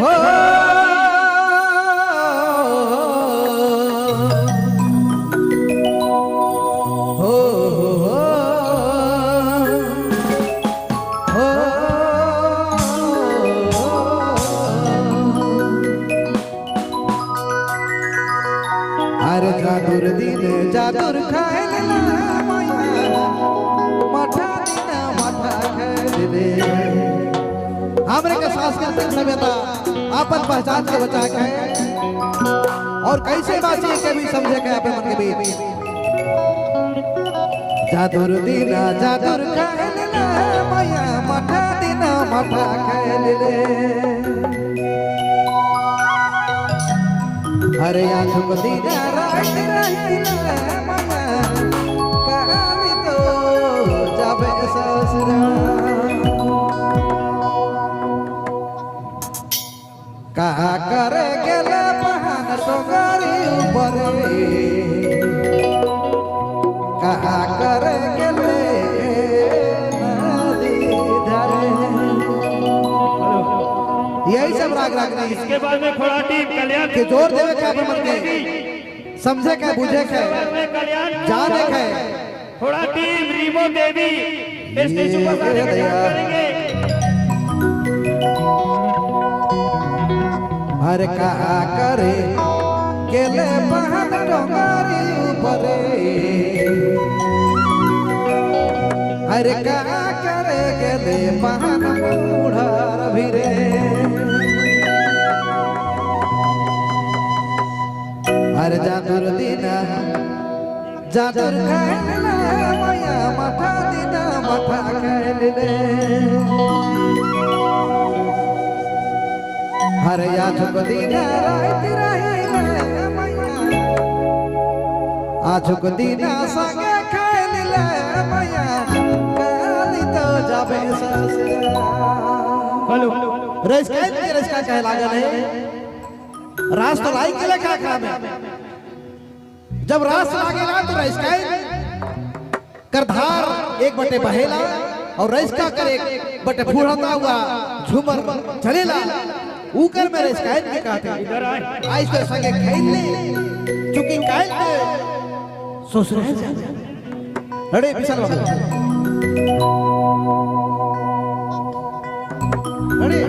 हो हो हो अरे जादूर दिन जादूर खायला माया मठा दिन मठा खायले हमरे के सांस्कृतिक सभ्यता आपन पहचान के बचा के और कैसे बाँचिए के भी समझे के अपने मन के बीच जादूर दिन जादूर खायला माया मठा दिन मठा खायले अरे आँखों को दीदा रात रहीला माया कहानी तो जाबे ससुरा कहा करे गेले बहान टोकरी ऊपर कहा करे गेले नदी धारे यही सब राग राग नहीं। इसके बाद में खोड़ा टीम कल्याण के जोर देवे के अपन मन के समझे के बुझे के जाने के खोड़ा टीम रीमो देवी स्टेज पर आने का काम करेंगे। हर कहा करे गेले बहान डोंगरी ऊपर हर कहा करे गेले बहान बूढ़ा भिरे हर जादूर दिन जादूर खायला माया मठा दिन मठा खायले हर आँखों को दीदा रात रहीला माया आँखों को दीदा संगे खायला माया काली तो जाबे ससुरा हेलो रसका कहे लागल है रास तो लाई के लेखा काम है जब रास लागेला तो रसका करधार एक बटे बहेला और रसका कर एक बटे फूड़ता हुआ झूमर चलेला ऊकर में रसका के कहते आई तो संगे खेल ले चुकी काल के ससुर अरे विशाल बाबू अरे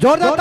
जोरदार